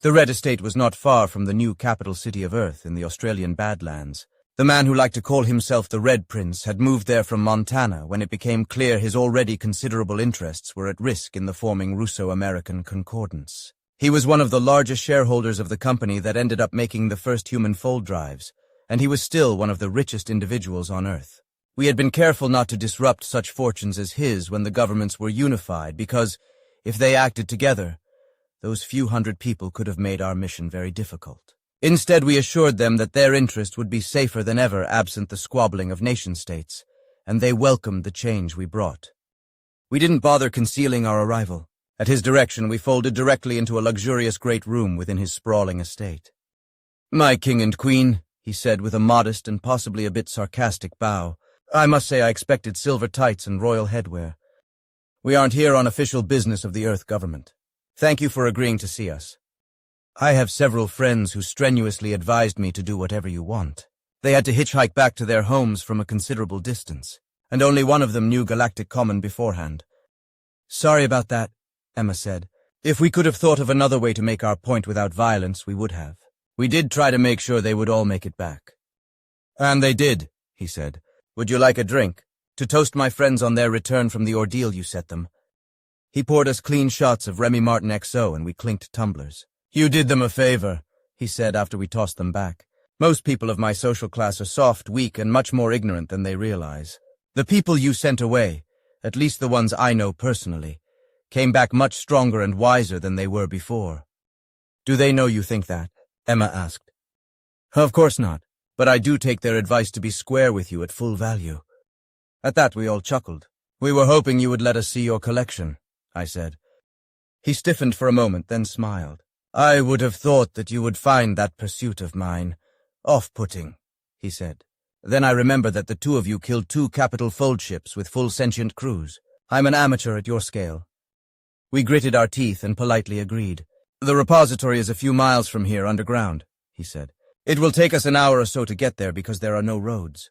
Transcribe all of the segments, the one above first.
The Red Estate was not far from the new capital city of Earth in the Australian Badlands. The man who liked to call himself the Red Prince had moved there from Montana when it became clear his already considerable interests were at risk in the forming Russo-American concordance. He was one of the largest shareholders of the company that ended up making the first human fold drives, and he was still one of the richest individuals on Earth. We had been careful not to disrupt such fortunes as his when the governments were unified because, if they acted together, those few hundred people could have made our mission very difficult. Instead, we assured them that their interest would be safer than ever absent the squabbling of nation-states, and they welcomed the change we brought. We didn't bother concealing our arrival. At his direction, we folded directly into a luxurious great room within his sprawling estate. "My king and queen," he said with a modest and possibly a bit sarcastic bow. "I must say I expected silver tights and royal headwear. We aren't here on official business of the Earth government. Thank you for agreeing to see us. I have several friends who strenuously advised me to do whatever you want. They had to hitchhike back to their homes from a considerable distance, and only one of them knew Galactic Common beforehand." "Sorry about that," Emma said. "If we could have thought of another way to make our point without violence, we would have. We did try to make sure they would all make it back." "And they did," he said. "Would you like a drink? To toast my friends on their return from the ordeal you set them." He poured us clean shots of Remy Martin XO and we clinked tumblers. "You did them a favor," he said after we tossed them back. "Most people of my social class are soft, weak, and much more ignorant than they realize. The people you sent away, at least the ones I know personally, came back much stronger and wiser than they were before." "Do they know you think that?" Emma asked. "Of course not, but I do take their advice to be square with you at full value." At that we all chuckled. "We were hoping you would let us see your collection," I said. He stiffened for a moment, then smiled. "I would have thought that you would find that pursuit of mine off-putting," he said. "Then I remember that the two of you killed 2 capital fold ships with full sentient crews. I'm an amateur at your scale." We gritted our teeth and politely agreed. "The repository is a few miles from here underground," he said. "It will take us an hour or so to get there because there are no roads."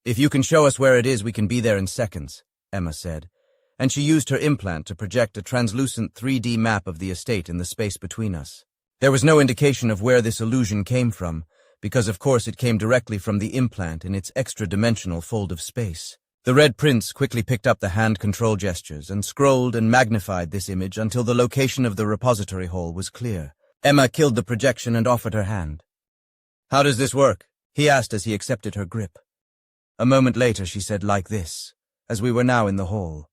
"If you can show us where it is, we can be there in seconds," Emma said, and she used her implant to project a translucent 3D map of the estate in the space between us. There was no indication of where this illusion came from, because of course it came directly from the implant in its extra-dimensional fold of space. The Red Prince quickly picked up the hand control gestures and scrolled and magnified this image until the location of the repository hall was clear. Emma killed the projection and offered her hand. "How does this work?" he asked as he accepted her grip. A moment later she said, "Like this," as we were now in the hall.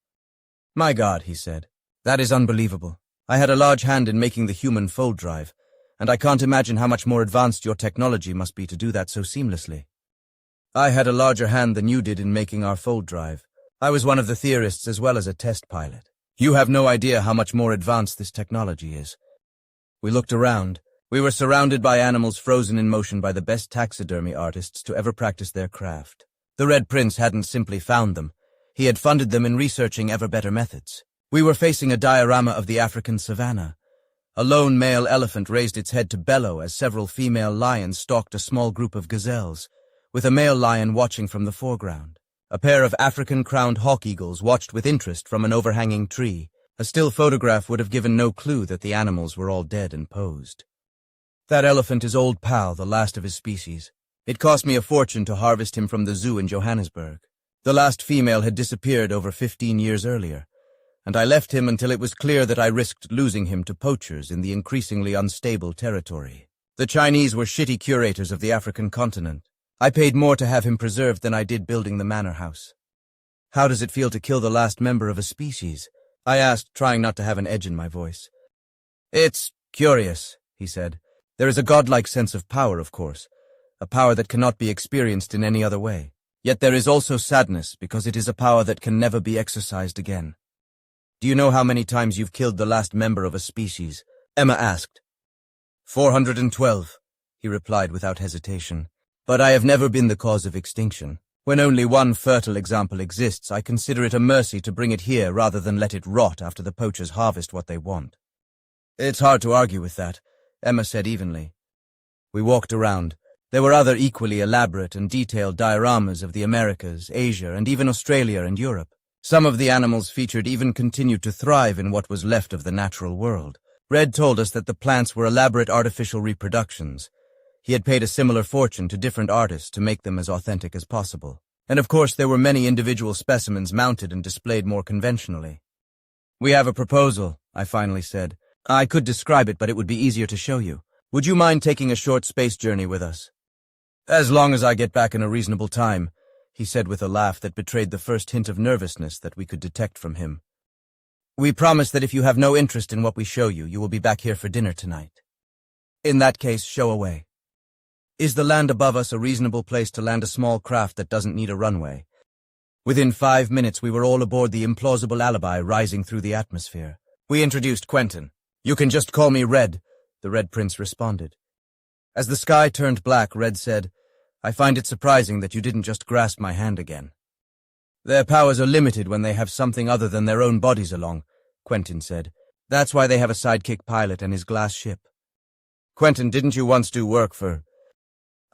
"My God," he said, "that is unbelievable. I had a large hand in making the human fold drive, and I can't imagine how much more advanced your technology must be to do that so seamlessly." "I had a larger hand than you did in making our fold drive. I was one of the theorists as well as a test pilot. You have no idea how much more advanced this technology is." We looked around. We were surrounded by animals frozen in motion by the best taxidermy artists to ever practice their craft. The Red Prince hadn't simply found them. He had funded them in researching ever better methods. We were facing a diorama of the African savanna. A lone male elephant raised its head to bellow as several female lions stalked a small group of gazelles, with a male lion watching from the foreground. A pair of African-crowned hawk eagles watched with interest from an overhanging tree. A still photograph would have given no clue that the animals were all dead and posed. "That elephant is Old Pal, the last of his species. It cost me a fortune to harvest him from the zoo in Johannesburg. The last female had disappeared over 15 years earlier, and I left him until it was clear that I risked losing him to poachers in the increasingly unstable territory. The Chinese were shitty curators of the African continent. I paid more to have him preserved than I did building the manor house." "How does it feel to kill the last member of a species?" I asked, trying not to have an edge in my voice. "It's curious," he said. "There is a godlike sense of power, of course, a power that cannot be experienced in any other way. Yet there is also sadness, because it is a power that can never be exercised again." "Do you know how many times you've killed the last member of a species?" Emma asked. 412, he replied without hesitation. "But I have never been the cause of extinction. When only one fertile example exists, I consider it a mercy to bring it here rather than let it rot after the poachers harvest what they want." "It's hard to argue with that," Emma said evenly. We walked around. There were other equally elaborate and detailed dioramas of the Americas, Asia, and even Australia and Europe. Some of the animals featured even continued to thrive in what was left of the natural world. Red told us that the plants were elaborate artificial reproductions. He had paid a similar fortune to different artists to make them as authentic as possible. And of course there were many individual specimens mounted and displayed more conventionally. "We have a proposal," I finally said. "I could describe it, but it would be easier to show you. Would you mind taking a short space journey with us?" "As long as I get back in a reasonable time," he said with a laugh that betrayed the first hint of nervousness that we could detect from him. "We promise that if you have no interest in what we show you, you will be back here for dinner tonight." "In that case, show away." "Is the land above us a reasonable place to land a small craft that doesn't need a runway?" Within 5 minutes we were all aboard the implausible alibi rising through the atmosphere. We introduced Quentin. "You can just call me Red," the Red Prince responded. As the sky turned black, Red said, "I find it surprising that you didn't just grasp my hand again." "Their powers are limited when they have something other than their own bodies along," Quentin said. "That's why they have a sidekick pilot and his glass ship." "Quentin, didn't you once do work for—"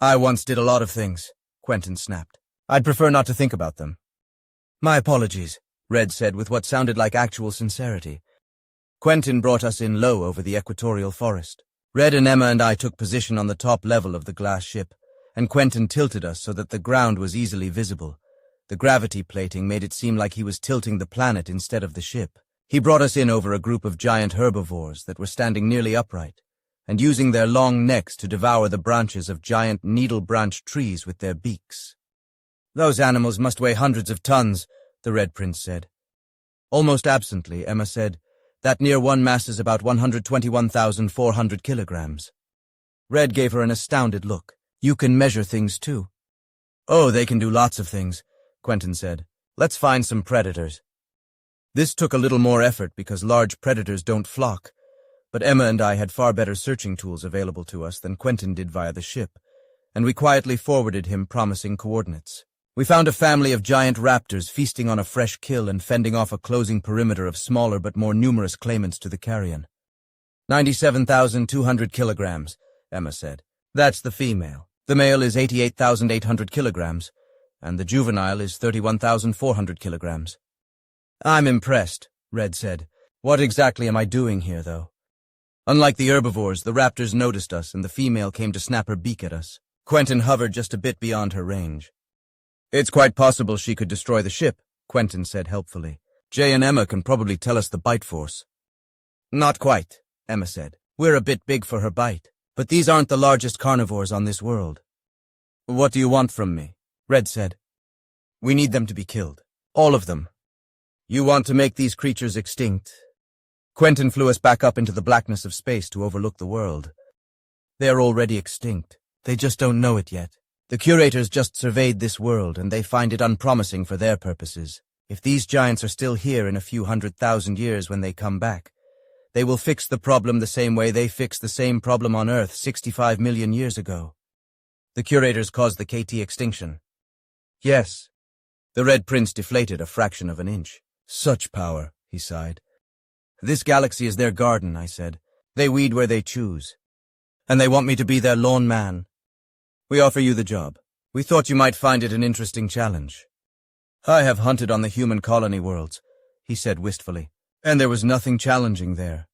"I once did a lot of things," Quentin snapped. "I'd prefer not to think about them." "My apologies," Red said with what sounded like actual sincerity. Quentin brought us in low over the equatorial forest. Red and Emma and I took position on the top level of the glass ship, and Quentin tilted us so that the ground was easily visible. The gravity plating made it seem like he was tilting the planet instead of the ship. He brought us in over a group of giant herbivores that were standing nearly upright, and using their long necks to devour the branches of giant needle-branched trees with their beaks. "Those animals must weigh hundreds of tons," the Red Prince said. Almost absently, Emma said, "That near one masses about 121,400 kilograms. Red gave her an astounded look. "You can measure things too." "Oh, they can do lots of things," Quentin said. "Let's find some predators." This took a little more effort because large predators don't flock, but Emma and I had far better searching tools available to us than Quentin did via the ship, and we quietly forwarded him promising coordinates. We found a family of giant raptors feasting on a fresh kill and fending off a closing perimeter of smaller but more numerous claimants to the carrion. 97,200 kilograms, Emma said. "That's the female. The male is 88,800 kilograms, and the juvenile is 31,400 kilograms. "I'm impressed," Red said. "What exactly am I doing here, though?" Unlike the herbivores, the raptors noticed us, and the female came to snap her beak at us. Quentin hovered just a bit beyond her range. "It's quite possible she could destroy the ship," Quentin said helpfully. "Jay and Emma can probably tell us the bite force." "Not quite," Emma said. "We're a bit big for her bite, but these aren't the largest carnivores on this world." "What do you want from me?" Red said. "We need them to be killed. All of them." "You want to make these creatures extinct?" Quentin flew us back up into the blackness of space to overlook the world. "They are already extinct. They just don't know it yet. The Curators just surveyed this world, and they find it unpromising for their purposes. If these giants are still here in a few 100,000 years when they come back, they will fix the problem the same way they fixed the same problem on Earth 65 million years ago. The Curators caused the KT extinction." "Yes." The Red Prince deflated a fraction of an inch. "Such power," he sighed. "This galaxy is their garden," I said. "They weed where they choose. And they want me to be their lawn man. We offer you the job. We thought you might find it an interesting challenge." "I have hunted on the human colony worlds," he said wistfully, "and there was nothing challenging there.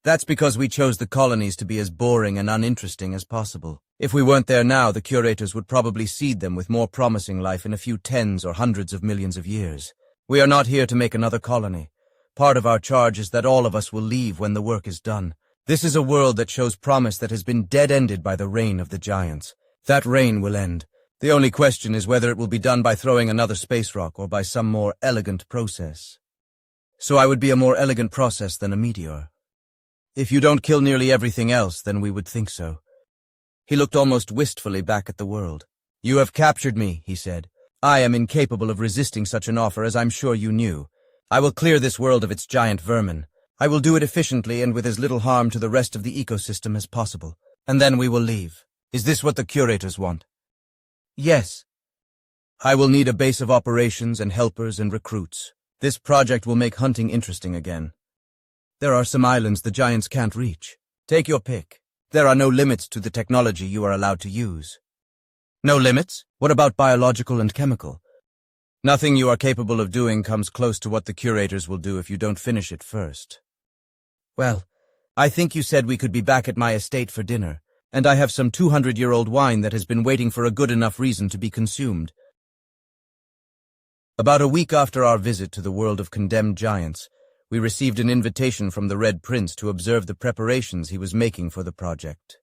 That's because we chose the colonies to be as boring and uninteresting as possible. If we weren't there now, the Curators would probably seed them with more promising life in a few tens or hundreds of millions of years. We are not here to make another colony. Part of our charge is that all of us will leave when the work is done. This is a world that shows promise that has been dead-ended by the reign of the giants. That reign will end. The only question is whether it will be done by throwing another space rock or by some more elegant process. So I would be a more elegant process than a meteor. If you don't kill nearly everything else, then we would think so." He looked almost wistfully back at the world. "You have captured me," he said. "I am incapable of resisting such an offer, as I'm sure you knew. I will clear this world of its giant vermin. I will do it efficiently and with as little harm to the rest of the ecosystem as possible. And then we will leave. Is this what the Curators want?" "Yes." "I will need a base of operations and helpers and recruits. This project will make hunting interesting again. There are some islands the giants can't reach. Take your pick. There are no limits to the technology you are allowed to use." "No limits? What about biological and chemical?" "Nothing you are capable of doing comes close to what the Curators will do if you don't finish it first." "Well, I think you said we could be back at my estate for dinner, and I have some 200-year-old wine that has been waiting for a good enough reason to be consumed. About a week after our visit to the world of condemned giants, we received an invitation from the Red Prince to observe the preparations he was making for the project.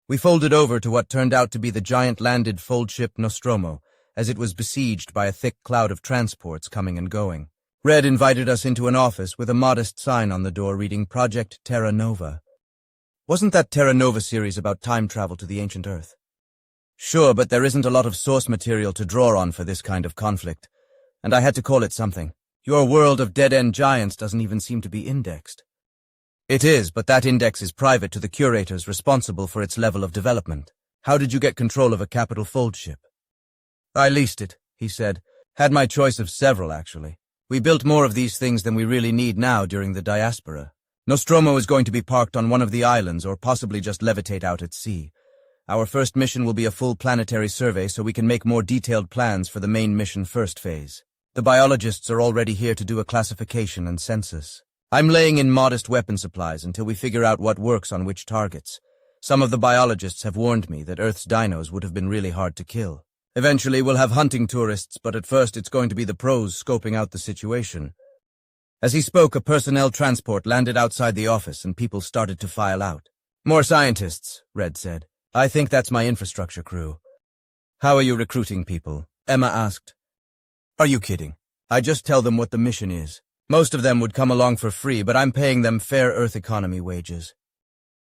We folded over to what turned out to be the giant-landed fold ship Nostromo, as it was besieged by a thick cloud of transports coming and going. Red invited us into an office with a modest sign on the door reading Project Terra Nova. Wasn't that Terra Nova series about time travel to the ancient Earth? Sure, but there isn't a lot of source material to draw on for this kind of conflict, and I had to call it something. Your world of dead-end giants doesn't even seem to be indexed. It is, but that index is private to the Curators responsible for its level of development. How did you get control of a capital fold ship? I leased it, he said. Had my choice of several, actually. We built more of these things than we really need now during the diaspora. Nostromo is going to be parked on one of the islands or possibly just levitate out at sea. Our first mission will be a full planetary survey so we can make more detailed plans for the main mission first phase. The biologists are already here to do a classification and census. I'm laying in modest weapon supplies until we figure out what works on which targets. Some of the biologists have warned me that Earth's dinos would have been really hard to kill. Eventually we'll have hunting tourists, but at first it's going to be the pros scoping out the situation. As he spoke, a personnel transport landed outside the office and people started to file out. More scientists, Red said. I think that's my infrastructure crew. How are you recruiting people? Emma asked. Are you kidding? I just tell them what the mission is. Most of them would come along for free, but I'm paying them fair Earth economy wages.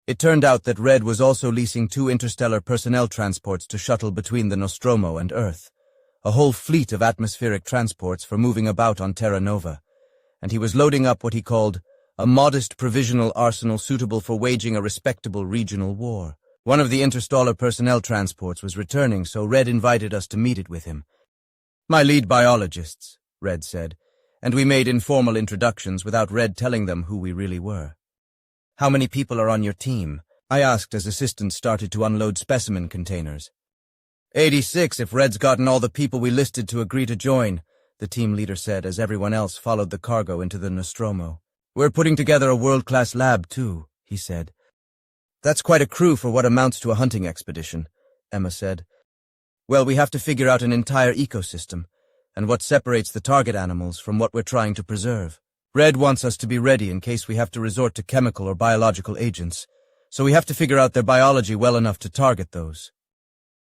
It turned out that Red was also leasing 2 interstellar personnel transports to shuttle between the Nostromo and Earth, a whole fleet of atmospheric transports for moving about on Terra Nova, and he was loading up what he called a modest provisional arsenal suitable for waging a respectable regional war. One of the interstellar personnel transports was returning, so Red invited us to meet it with him. My lead biologists, Red said, and we made informal introductions without Red telling them who we really were. How many people are on your team? I asked as assistants started to unload specimen containers. 86 if Red's gotten all the people we listed to agree to join, the team leader said as everyone else followed the cargo into the Nostromo. We're putting together a world-class lab, too, he said. That's quite a crew for what amounts to a hunting expedition, Emma said. Well, we have to figure out an entire ecosystem, and what separates the target animals from what we're trying to preserve. Red wants us to be ready in case we have to resort to chemical or biological agents, so we have to figure out their biology well enough to target those.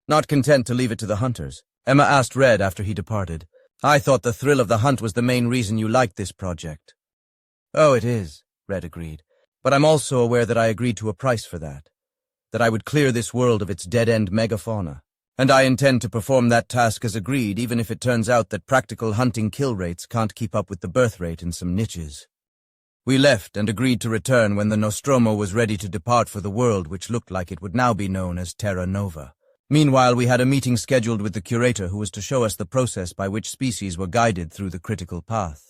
Not content to leave it to the hunters, Emma asked Red after he departed. I thought the thrill of the hunt was the main reason you liked this project. Oh, it is, Red agreed, but I'm also aware that I agreed to a price for that I would clear this world of its dead-end megafauna. And I intend to perform that task as agreed, even if it turns out that practical hunting kill rates can't keep up with the birth rate in some niches. We left and agreed to return when the Nostromo was ready to depart for the world which looked like it would now be known as Terra Nova. Meanwhile, we had a meeting scheduled with the curator who was to show us the process by which species were guided through the critical path.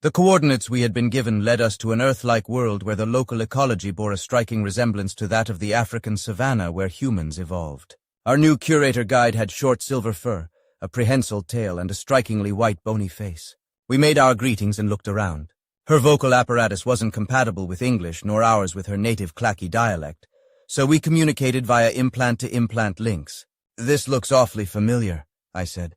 The coordinates we had been given led us to an Earth-like world where the local ecology bore a striking resemblance to that of the African savanna where humans evolved. Our new curator guide had short silver fur, a prehensile tail, and a strikingly white bony face. We made our greetings and looked around. Her vocal apparatus wasn't compatible with English, nor ours with her native Clacky dialect, so we communicated via implant-to-implant links. This looks awfully familiar, I said.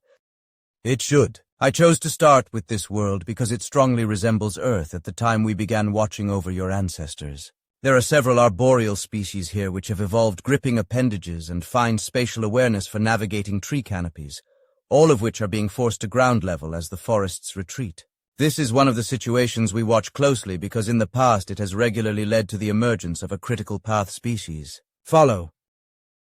It should. I chose to start with this world because it strongly resembles Earth at the time we began watching over your ancestors. There are several arboreal species here which have evolved gripping appendages and fine spatial awareness for navigating tree canopies, all of which are being forced to ground level as the forests retreat. This is one of the situations we watch closely because in the past it has regularly led to the emergence of a critical path species. Follow.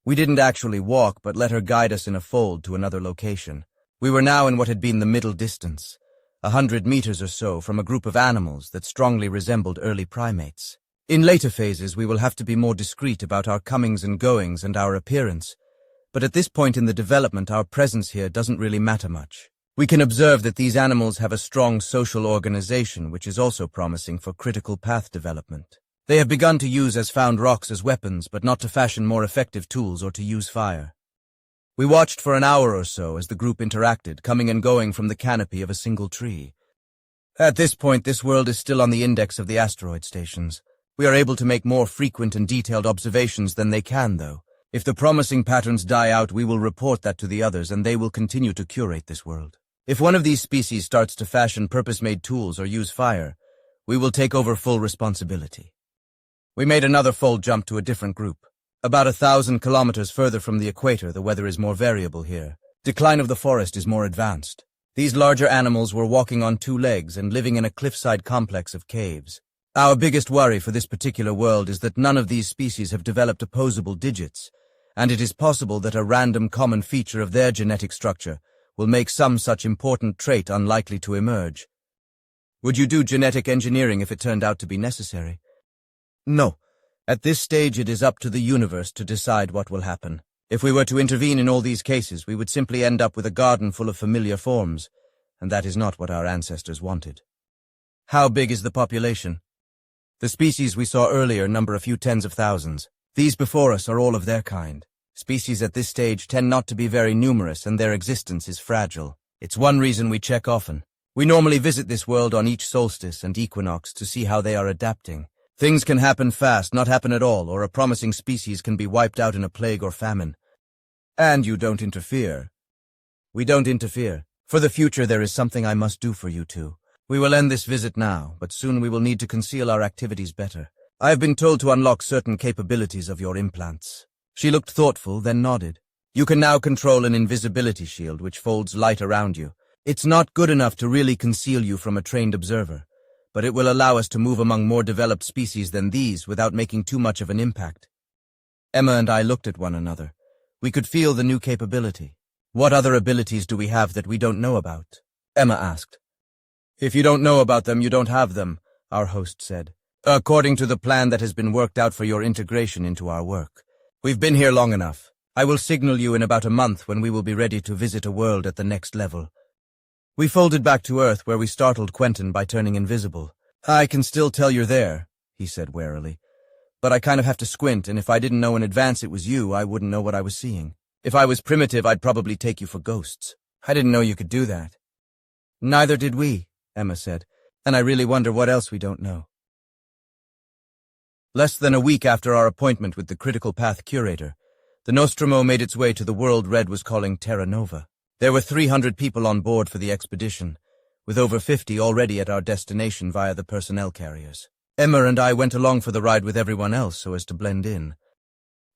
We didn't actually walk, but let her guide us in a fold to another location. We were now in what had been the middle distance, 100 meters or so from a group of animals that strongly resembled early primates. In later phases, we will have to be more discreet about our comings and goings and our appearance, but at this point in the development, our presence here doesn't really matter much. We can observe that these animals have a strong social organization, which is also promising for critical path development. They have begun to use as-found rocks as weapons, but not to fashion more effective tools or to use fire. We watched for an hour or so as the group interacted, coming and going from the canopy of a single tree. At this point, this world is still on the index of the asteroid stations, We are able to make more frequent and detailed observations than they can, though. If the promising patterns die out, we will report that to the others, and they will continue to curate this world. If one of these species starts to fashion purpose-made tools or use fire, we will take over full responsibility. We made another fold jump to a different group. About 1,000 kilometers further from the equator, the weather is more variable here. Decline of the forest is more advanced. These larger animals were walking on 2 legs and living in a cliffside complex of caves. Our biggest worry for this particular world is that none of these species have developed opposable digits, and it is possible that a random common feature of their genetic structure will make some such important trait unlikely to emerge. Would you do genetic engineering if it turned out to be necessary? No. At this stage, it is up to the universe to decide what will happen. If we were to intervene in all these cases, we would simply end up with a garden full of familiar forms, and that is not what our ancestors wanted. How big is the population? The species we saw earlier number a few tens of thousands. These before us are all of their kind. Species at this stage tend not to be very numerous, and their existence is fragile. It's one reason we check often. We normally visit this world on each solstice and equinox to see how they are adapting. Things can happen fast, not happen at all, or a promising species can be wiped out in a plague or famine. And you don't interfere. We don't interfere. For the future, there is something I must do for you two. We will end this visit now, but soon we will need to conceal our activities better. I have been told to unlock certain capabilities of your implants. She looked thoughtful, then nodded. You can now control an invisibility shield which folds light around you. It's not good enough to really conceal you from a trained observer, but it will allow us to move among more developed species than these without making too much of an impact. Emma and I looked at one another. We could feel the new capability. What other abilities do we have that we don't know about? Emma asked. If you don't know about them, you don't have them, our host said. According to the plan that has been worked out for your integration into our work. We've been here long enough. I will signal you in about a month when we will be ready to visit a world at the next level. We folded back to Earth where we startled Quentin by turning invisible. I can still tell you're there, he said warily. But I kind of have to squint, and if I didn't know in advance it was you, I wouldn't know what I was seeing. If I was primitive, I'd probably take you for ghosts. I didn't know you could do that. Neither did we, Emma said, and I really wonder what else we don't know. Less than a week after our appointment with the Critical Path Curator, the Nostromo made its way to the world Red was calling Terra Nova. There were 300 people on board for the expedition, with over 50 already at our destination via the personnel carriers. Emma and I went along for the ride with everyone else so as to blend in.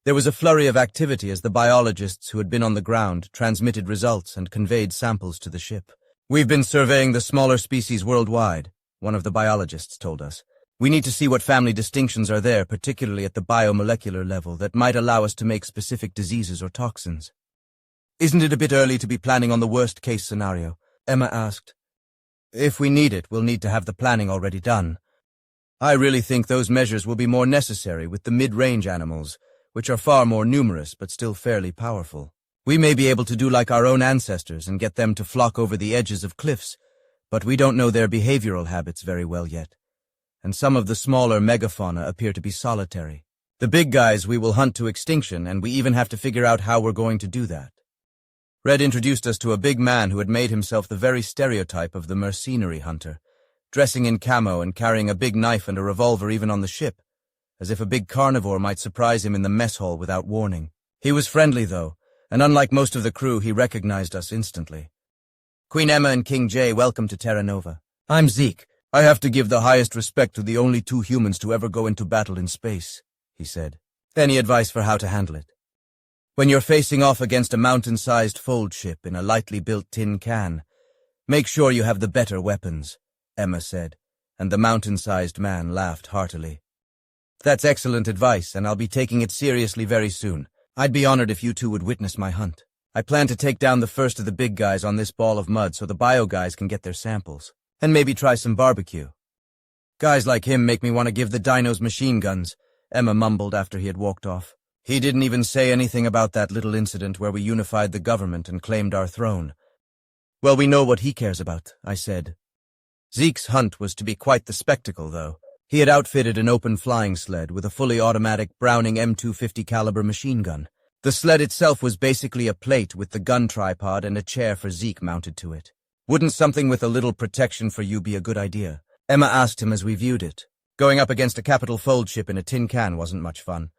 There was a flurry of activity as the biologists who had been on the ground transmitted results and conveyed samples to the ship. We've been surveying the smaller species worldwide, one of the biologists told us. We need to see what family distinctions are there, particularly at the biomolecular level, that might allow us to make specific diseases or toxins. Isn't it a bit early to be planning on the worst-case scenario? Emma asked. If we need it, we'll need to have the planning already done. I really think those measures will be more necessary with the mid-range animals, which are far more numerous but still fairly powerful. We may be able to do like our own ancestors and get them to flock over the edges of cliffs, but we don't know their behavioral habits very well yet. And some of the smaller megafauna appear to be solitary. The big guys we will hunt to extinction, and we even have to figure out how we're going to do that. Red introduced us to a big man who had made himself the very stereotype of the mercenary hunter, dressing in camo and carrying a big knife and a revolver even on the ship, as if a big carnivore might surprise him in the mess hall without warning. He was friendly, though, and unlike most of the crew, he recognized us instantly. Queen Emma and King Jay, welcome to Terra Nova. I'm Zeke. I have to give the highest respect to the only 2 humans to ever go into battle in space, he said. Any advice for how to handle it? When you're facing off against a mountain-sized fold ship in a lightly built tin can, make sure you have the better weapons, Emma said, and the mountain-sized man laughed heartily. That's excellent advice, and I'll be taking it seriously very soon. I'd be honored if you two would witness my hunt. I plan to take down the first of the big guys on this ball of mud so the bio guys can get their samples, and maybe try some barbecue. Guys like him make me want to give the dinos machine guns, Emma mumbled after he had walked off. He didn't even say anything about that little incident where we unified the government and claimed our throne. Well, we know what he cares about, I said. Zeke's hunt was to be quite the spectacle, though. He had outfitted an open flying sled with a fully automatic Browning M250 caliber machine gun. The sled itself was basically a plate with the gun tripod and a chair for Zeke mounted to it. Wouldn't something with a little protection for you be a good idea? Emma asked him as we viewed it. Going up against a capital fold ship in a tin can wasn't much fun.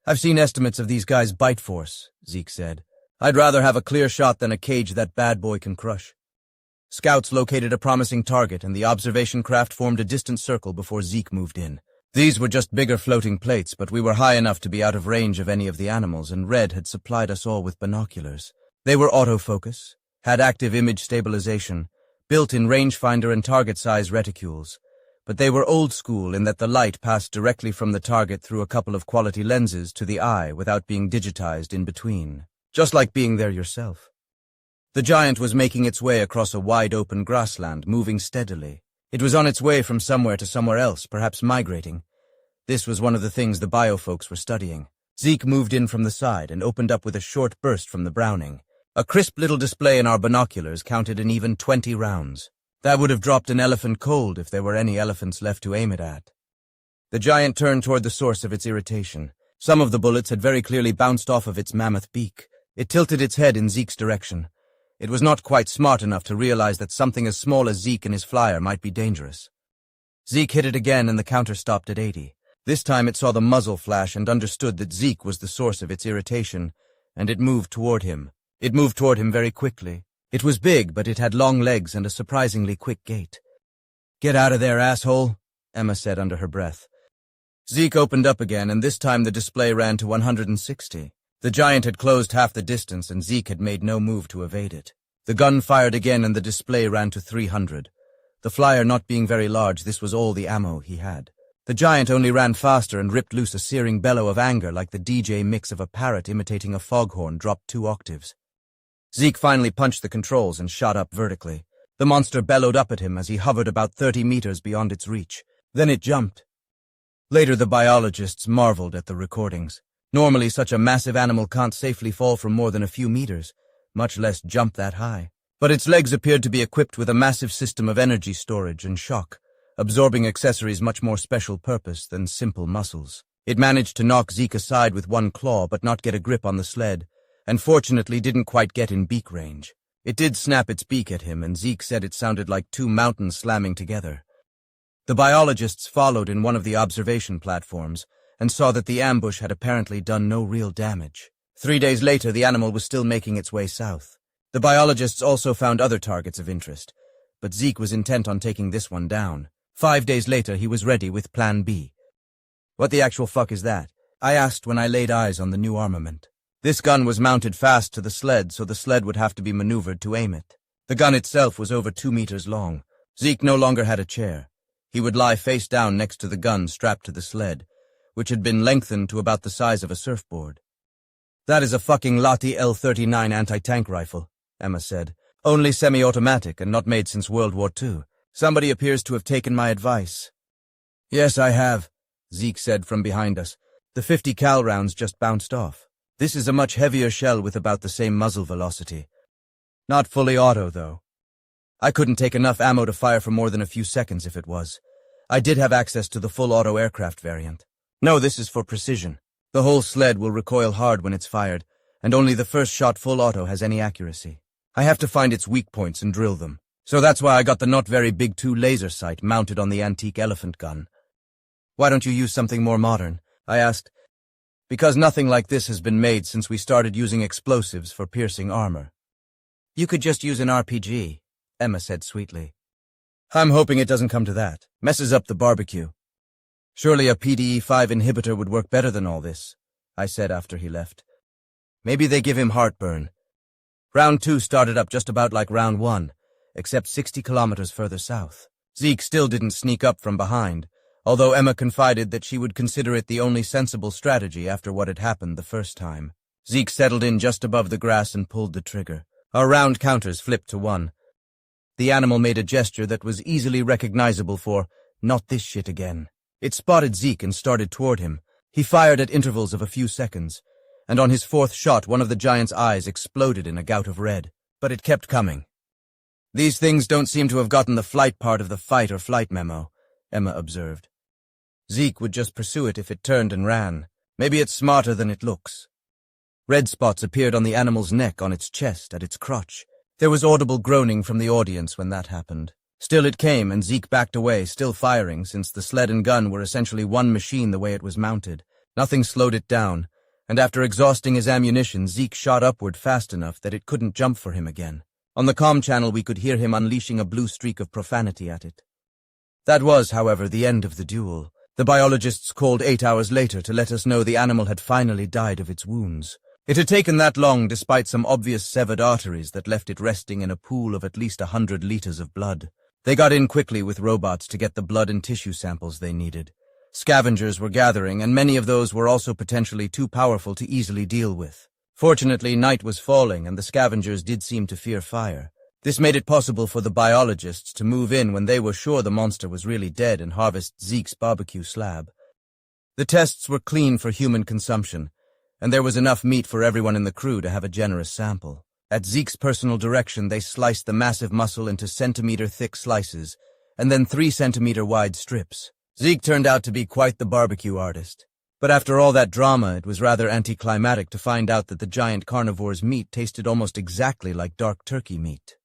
I've seen estimates of these guys' bite force, Zeke said. I'd rather have a clear shot than a cage that bad boy can crush. Scouts located a promising target, and the observation craft formed a distant circle before Zeke moved in. These were just bigger floating plates, but we were high enough to be out of range of any of the animals, and Red had supplied us all with binoculars. They were autofocus, had active image stabilization, built in rangefinder and target-size reticules, but they were old school in that the light passed directly from the target through a couple of quality lenses to the eye without being digitized in between, just like being there yourself. The giant was making its way across a wide-open grassland, moving steadily. It was on its way from somewhere to somewhere else, perhaps migrating. This was one of the things the biofolks were studying. Zeke moved in from the side and opened up with a short burst from the Browning. A crisp little display in our binoculars counted an even 20 rounds. That would have dropped an elephant cold if there were any elephants left to aim it at. The giant turned toward the source of its irritation. Some of the bullets had very clearly bounced off of its mammoth beak. It tilted its head in Zeke's direction. It was not quite smart enough to realize that something as small as Zeke and his flyer might be dangerous. Zeke hit it again and the counter stopped at 80. This time it saw the muzzle flash and understood that Zeke was the source of its irritation, and it moved toward him. It moved toward him very quickly. It was big, but it had long legs and a surprisingly quick gait. "Get out of there, asshole," Emma said under her breath. Zeke opened up again, and this time the display ran to 160. The giant had closed half the distance, and Zeke had made no move to evade it. The gun fired again, and the display ran to 300. The flyer not being very large, this was all the ammo he had. The giant only ran faster and ripped loose a searing bellow of anger like the DJ mix of a parrot imitating a foghorn dropped 2 octaves. Zeke finally punched the controls and shot up vertically. The monster bellowed up at him as he hovered about 30 meters beyond its reach. Then it jumped. Later the biologists marveled at the recordings. Normally such a massive animal can't safely fall from more than a few meters, much less jump that high. But its legs appeared to be equipped with a massive system of energy storage and shock, absorbing accessories much more special purpose than simple muscles. It managed to knock Zeke aside with one claw but not get a grip on the sled, and fortunately didn't quite get in beak range. It did snap its beak at him, and Zeke said it sounded like 2 mountains slamming together. The biologists followed in one of the observation platforms and saw that the ambush had apparently done no real damage. 3 days later, the animal was still making its way south. The biologists also found other targets of interest, but Zeke was intent on taking this one down. 5 days later, he was ready with Plan B. "What the actual fuck is that?" I asked when I laid eyes on the new armament. This gun was mounted fast to the sled, so the sled would have to be maneuvered to aim it. The gun itself was over 2 meters long. Zeke no longer had a chair. He would lie face down next to the gun strapped to the sled, which had been lengthened to about the size of a surfboard. "That is a fucking Lati L-39 anti-tank rifle," Emma said. "Only semi-automatic and not made since World War II. Somebody appears to have taken my advice." "Yes, I have," Zeke said from behind us. "The 50 cal rounds just bounced off. This is a much heavier shell with about the same muzzle velocity. Not fully auto, though. I couldn't take enough ammo to fire for more than a few seconds if it was. I did have access to the full auto aircraft variant. No, this is for precision. The whole sled will recoil hard when it's fired, and only the first shot full auto has any accuracy. I have to find its weak points and drill them. So that's why I got the not very big 2 laser sight mounted on the antique elephant gun." "Why don't you use something more modern?" I asked. "Because nothing like this has been made since we started using explosives for piercing armor." "You could just use an RPG," Emma said sweetly. "I'm hoping it doesn't come to that. Messes up the barbecue." "Surely a PDE-5 inhibitor would work better than all this," I said after he left. "Maybe they give him heartburn." Round 2 started up just about like round 1, except 60 kilometers further south. Zeke still didn't sneak up from behind, although Emma confided that she would consider it the only sensible strategy after what had happened the first time. Zeke settled in just above the grass and pulled the trigger. Our round counters flipped to 1. The animal made a gesture that was easily recognizable for, "Not this shit again." It spotted Zeke and started toward him. He fired at intervals of a few seconds, and on his 4th shot one of the giant's eyes exploded in a gout of red. But it kept coming. "These things don't seem to have gotten the flight part of the fight or flight memo," Emma observed. "Zeke would just pursue it if it turned and ran. Maybe it's smarter than it looks." Red spots appeared on the animal's neck, on its chest, at its crotch. There was audible groaning from the audience when that happened. Still it came, and Zeke backed away, still firing, since the sled and gun were essentially one machine the way it was mounted. Nothing slowed it down, and after exhausting his ammunition, Zeke shot upward fast enough that it couldn't jump for him again. On the comm channel we could hear him unleashing a blue streak of profanity at it. That was, however, the end of the duel. The biologists called 8 hours later to let us know the animal had finally died of its wounds. It had taken that long despite some obvious severed arteries that left it resting in a pool of at least 100 liters of blood. They got in quickly with robots to get the blood and tissue samples they needed. Scavengers were gathering, and many of those were also potentially too powerful to easily deal with. Fortunately, night was falling, and the scavengers did seem to fear fire. This made it possible for the biologists to move in when they were sure the monster was really dead and harvest Zeke's barbecue slab. The tests were clean for human consumption, and there was enough meat for everyone in the crew to have a generous sample. At Zeke's personal direction, they sliced the massive muscle into centimeter-thick slices, and then 3-centimeter-wide strips. Zeke turned out to be quite the barbecue artist. But after all that drama, it was rather anticlimactic to find out that the giant carnivore's meat tasted almost exactly like dark turkey meat.